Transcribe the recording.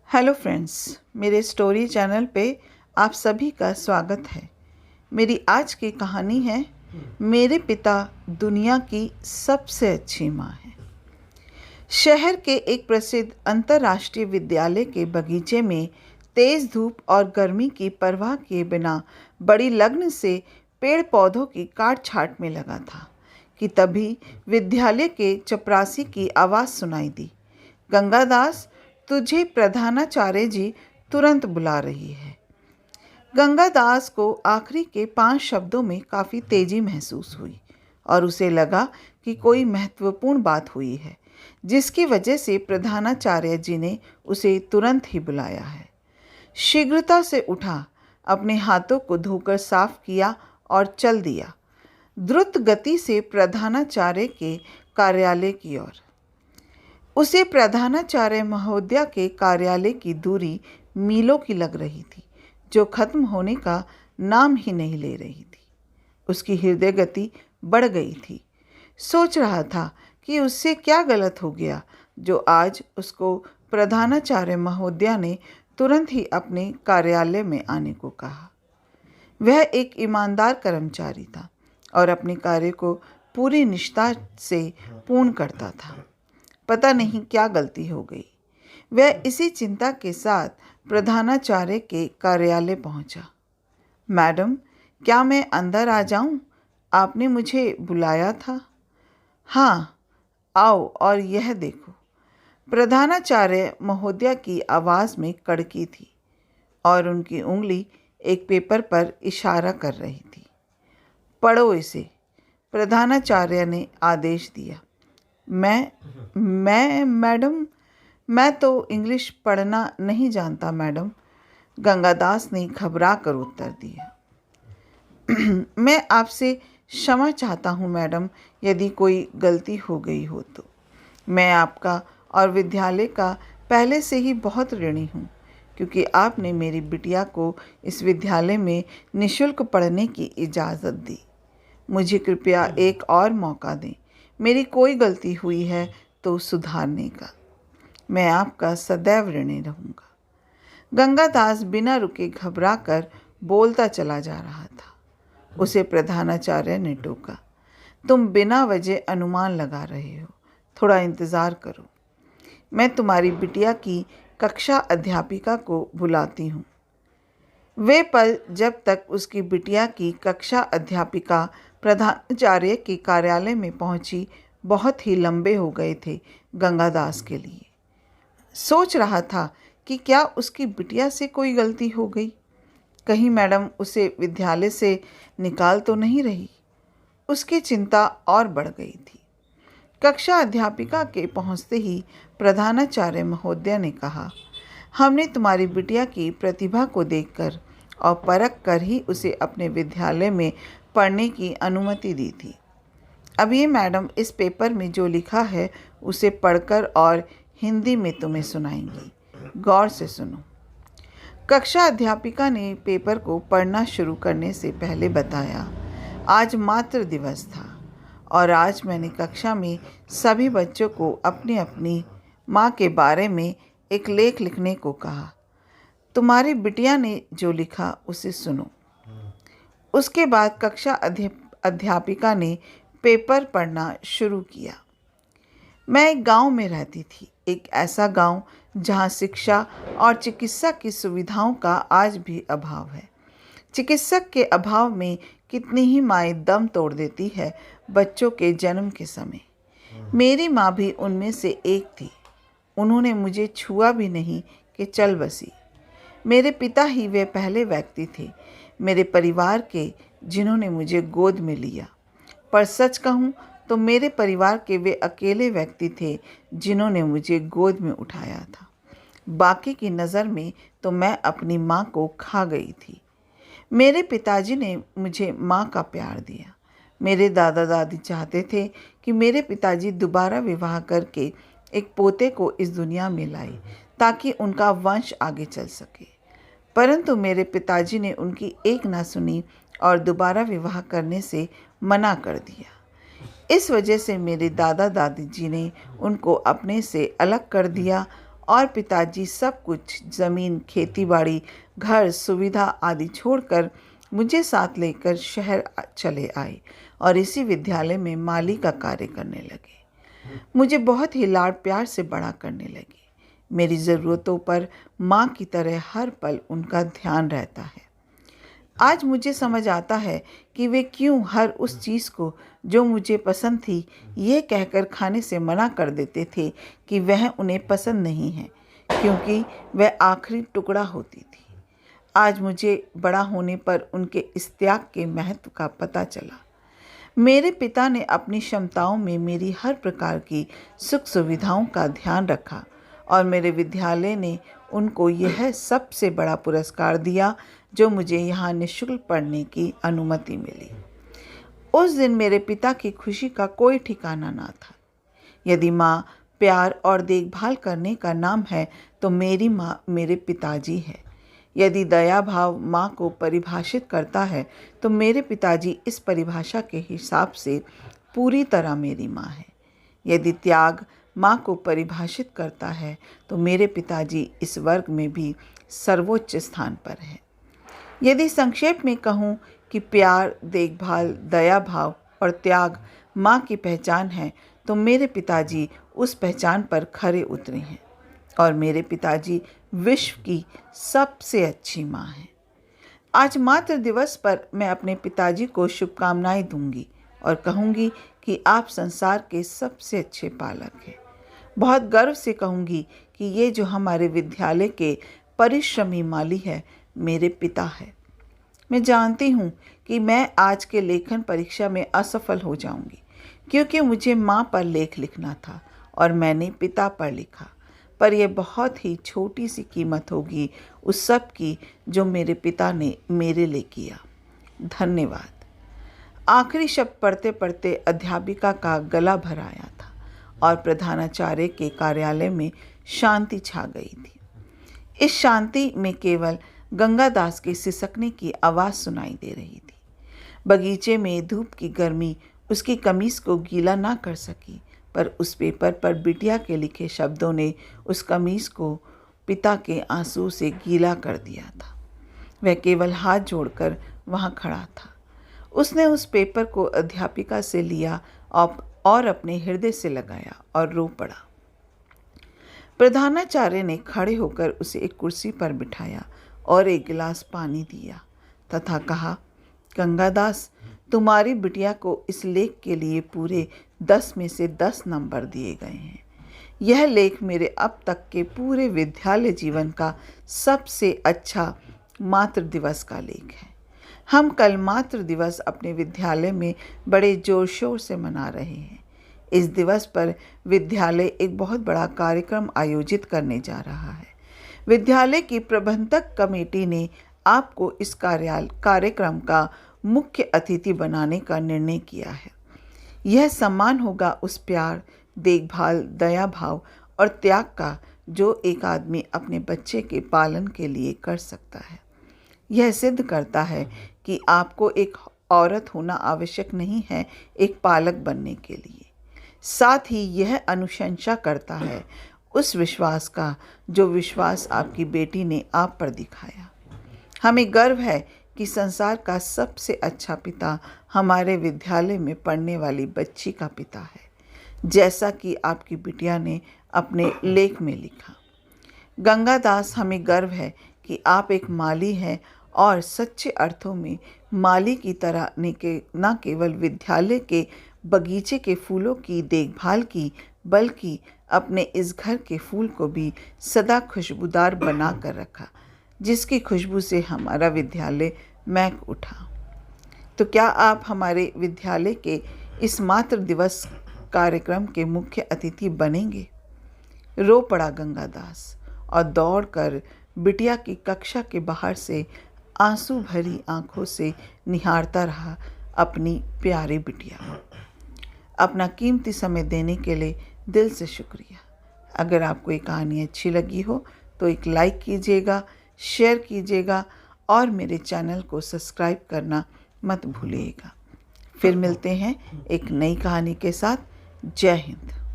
Hello friends, मेरे story channel पे आप सभी का स्वागत है। मेरी आज की कहानी है मेरे पिता दुनिया की सबसे अच्छी माँ है। शहर के एक प्रसिद्ध अंतर्राष्ट्रीय विद्यालय के बगीचे में तेज धूप और गर्मी की परवाह किए बिना बड़ी लगन से पेड़ पौधों की काट छांट में लगा था कि तभी विद्यालय के चपरासी की आवाज़ सुनाई दी। गंगादास, तुझे प्रधानाचार्य जी तुरंत बुला रही है। गंगादास को आखिरी के 5 शब्दों में काफ़ी तेजी महसूस हुई और उसे लगा कि कोई महत्वपूर्ण बात हुई है, जिसकी वजह से प्रधानाचार्य जी ने उसे तुरंत ही बुलाया है। शीघ्रता से उठा, अपने हाथों को धोकर साफ किया और चल दिया द्रुत गति से प्रधानाचार्य के कार्यालय की ओर। उसे प्रधानाचार्य महोदया के कार्यालय की दूरी मीलों की लग रही थी, जो खत्म होने का नाम ही नहीं ले रही थी। उसकी हृदय गति बढ़ गई थी। सोच रहा था कि उससे क्या गलत हो गया जो आज उसको प्रधानाचार्य महोदया ने तुरंत ही अपने कार्यालय में आने को कहा। वह एक ईमानदार कर्मचारी था और अपने कार्य को पूरी निष्ठा से पूर्ण करता था। पता नहीं क्या गलती हो गई। वह इसी चिंता के साथ प्रधानाचार्य के कार्यालय पहुंचा। मैडम, क्या मैं अंदर आ जाऊं? आपने मुझे बुलाया था। हाँ, आओ और यह देखो। प्रधानाचार्य महोदया की आवाज़ में कड़की थी और उनकी उंगली एक पेपर पर इशारा कर रही थी। पढ़ो इसे, प्रधानाचार्य ने आदेश दिया। मैं मैडम, मैं तो इंग्लिश पढ़ना नहीं जानता मैडम, गंगादास ने घबरा कर उत्तर दिया। मैं आपसे क्षमा चाहता हूँ मैडम, यदि कोई गलती हो गई हो तो। मैं आपका और विद्यालय का पहले से ही बहुत ऋणी हूँ, क्योंकि आपने मेरी बिटिया को इस विद्यालय में निःशुल्क पढ़ने की इजाज़त दी। मुझे कृपया एक और मौका दें। मेरी कोई गलती हुई है तो सुधारने का। मैं आपका सदैव ऋणी रहूँगा। गंगादास बिना रुके घबरा कर बोलता चला जा रहा था। उसे प्रधानाचार्य ने टोका। तुम बिना वजह अनुमान लगा रहे हो, थोड़ा इंतज़ार करो। मैं तुम्हारी बिटिया की कक्षा अध्यापिका को बुलाती हूँ। वे पल जब तक उसकी बिटिया की कक्षा अध्यापिका प्रधानाचार्य के कार्यालय में पहुंची बहुत ही लंबे हो गए थे गंगादास के लिए। सोच रहा था कि क्या उसकी बिटिया से कोई गलती हो गई, कहीं मैडम उसे विद्यालय से निकाल तो नहीं रही। उसकी चिंता और बढ़ गई थी। कक्षा अध्यापिका के पहुंचते ही प्रधानाचार्य महोदया ने कहा, हमने तुम्हारी बिटिया की प्रतिभा को देखकर और परख कर ही उसे अपने विद्यालय में पढ़ने की अनुमति दी थी। अब ये मैडम इस पेपर में जो लिखा है उसे पढ़कर और हिंदी में तुम्हें सुनाएंगी। गौर से सुनो। कक्षा अध्यापिका ने पेपर को पढ़ना शुरू करने से पहले बताया, आज मातृ दिवस था और आज मैंने कक्षा में सभी बच्चों को अपनी अपनी माँ के बारे में एक लेख लिखने को कहा। तुम्हारी बिटिया ने जो लिखा उसे सुनो। उसके बाद कक्षा अध्यापिका ने पेपर पढ़ना शुरू किया। मैं एक गांव में रहती थी, एक ऐसा गांव जहां शिक्षा और चिकित्सा की सुविधाओं का आज भी अभाव है। चिकित्सक के अभाव में कितनी ही माएँ दम तोड़ देती है बच्चों के जन्म के समय। मेरी माँ भी उनमें से एक थी। उन्होंने मुझे छुआ भी नहीं कि चल बसी। मेरे पिता ही वे पहले व्यक्ति थे मेरे परिवार के जिन्होंने मुझे गोद में लिया। पर सच कहूँ तो मेरे परिवार के वे अकेले व्यक्ति थे जिन्होंने मुझे गोद में उठाया था। बाकी की नज़र में तो मैं अपनी माँ को खा गई थी। मेरे पिताजी ने मुझे माँ का प्यार दिया। मेरे दादा दादी चाहते थे कि मेरे पिताजी दोबारा विवाह करके एक पोते को इस दुनिया में लाए ताकि उनका वंश आगे चल सके, परंतु मेरे पिताजी ने उनकी एक ना सुनी और दोबारा विवाह करने से मना कर दिया। इस वजह से मेरे दादा दादी जी ने उनको अपने से अलग कर दिया और पिताजी सब कुछ ज़मीन, खेतीबाड़ी, घर, सुविधा आदि छोड़कर मुझे साथ लेकर शहर चले आए और इसी विद्यालय में माली का कार्य करने लगे। मुझे बहुत ही लाड़ प्यार से बड़ा करने लगे। मेरी ज़रूरतों पर माँ की तरह हर पल उनका ध्यान रहता है। आज मुझे समझ आता है कि वे क्यों हर उस चीज़ को जो मुझे पसंद थी ये कहकर खाने से मना कर देते थे कि वह उन्हें पसंद नहीं है, क्योंकि वह आखिरी टुकड़ा होती थी। आज मुझे बड़ा होने पर उनके इस त्याग के महत्व का पता चला। मेरे पिता ने अपनी क्षमताओं में मेरी हर प्रकार की सुख सुविधाओं का ध्यान रखा और मेरे विद्यालय ने उनको यह सबसे बड़ा पुरस्कार दिया जो मुझे यहाँ निःशुल्क पढ़ने की अनुमति मिली। उस दिन मेरे पिता की खुशी का कोई ठिकाना ना था। यदि माँ प्यार और देखभाल करने का नाम है तो मेरी माँ मेरे पिताजी है। यदि दया भाव माँ को परिभाषित करता है तो मेरे पिताजी इस परिभाषा के हिसाब से पूरी तरह मेरी माँ है। यदि त्याग माँ को परिभाषित करता है तो मेरे पिताजी इस वर्ग में भी सर्वोच्च स्थान पर है। यदि संक्षेप में कहूँ कि प्यार, देखभाल, दया भाव और त्याग माँ की पहचान है तो मेरे पिताजी उस पहचान पर खरे उतरे हैं और मेरे पिताजी विश्व की सबसे अच्छी माँ हैं। आज मातृ दिवस पर मैं अपने पिताजी को शुभकामनाएं दूंगी और कहूंगी कि आप संसार के सबसे अच्छे पालक हैं। बहुत गर्व से कहूंगी कि ये जो हमारे विद्यालय के परिश्रमी माली है मेरे पिता है। मैं जानती हूँ कि मैं आज के लेखन परीक्षा में असफल हो जाऊंगी क्योंकि मुझे माँ पर लेख लिखना था और मैंने पिता पर लिखा, पर यह बहुत ही छोटी सी कीमत होगी उस सब की जो मेरे पिता ने मेरे लिए किया। धन्यवाद। आखिरी शब्द पढ़ते पढ़ते अध्यापिका का गला भर आया था और प्रधानाचार्य के कार्यालय में शांति छा गई थी। इस शांति में केवल गंगादास के सिसकने की आवाज़ सुनाई दे रही थी। बगीचे में धूप की गर्मी उसकी कमीज को गीला ना कर सकी, पर उस पेपर पर बिटिया के लिखे शब्दों ने उस कमीज को पिता के आंसू से गीला कर दिया था। वह केवल हाथ जोड़कर वहाँ खड़ा था। उसने उस पेपर को अध्यापिका से लिया और अपने हृदय से लगाया और रो पड़ा। प्रधानाचार्य ने खड़े होकर उसे एक कुर्सी पर बिठाया और एक गिलास पानी दिया तथा कहा, गंगादास, तुम्हारी बिटिया को इस लेख के लिए पूरे 10 में से 10 नंबर दिए गए हैं। यह लेख मेरे अब तक के पूरे विद्यालय जीवन का सबसे अच्छा मातृ दिवस का लेख है। हम कल मातृ दिवस अपने विद्यालय में बड़े जोर शोर से मना रहे हैं। इस दिवस पर विद्यालय एक बहुत बड़ा कार्यक्रम आयोजित करने जा रहा है। विद्यालय की प्रबंधक कमेटी ने आपको इस कार्यक्रम का मुख्य अतिथि बनाने का निर्णय किया है। यह सम्मान होगा उस प्यार, देखभाल, दया भाव और त्याग का जो एक आदमी अपने बच्चे के पालन के लिए कर सकता है। यह सिद्ध करता है कि आपको एक औरत होना आवश्यक नहीं है एक पालक बनने के लिए। साथ ही यह अनुशंसा करता है उस विश्वास का जो विश्वास आपकी बेटी ने आप पर दिखाया। हमें गर्व है कि संसार का सबसे अच्छा पिता हमारे विद्यालय में पढ़ने वाली बच्ची का पिता है, जैसा कि आपकी बिटिया ने अपने लेख में लिखा। गंगादास, हमें गर्व है कि आप एक माली हैं और सच्चे अर्थों में माली की तरह न केवल विद्यालय के बगीचे के फूलों की देखभाल की, बल्कि अपने इस घर के फूल को भी सदा खुशबूदार बना कर रखा, जिसकी खुशबू से हमारा विद्यालय महक उठा। तो क्या आप हमारे विद्यालय के इस मातृ दिवस कार्यक्रम के मुख्य अतिथि बनेंगे? रो पड़ा गंगादास और दौड़कर बिटिया की कक्षा के बाहर से आंसू भरी आंखों से निहारता रहा अपनी प्यारी बिटिया। अपना कीमती समय देने के लिए दिल से शुक्रिया। अगर आपको ये कहानी अच्छी लगी हो तो एक लाइक कीजिएगा, शेयर कीजिएगा और मेरे चैनल को सब्सक्राइब करना मत भूलिएगा। फिर मिलते हैं एक नई कहानी के साथ। जय हिंद।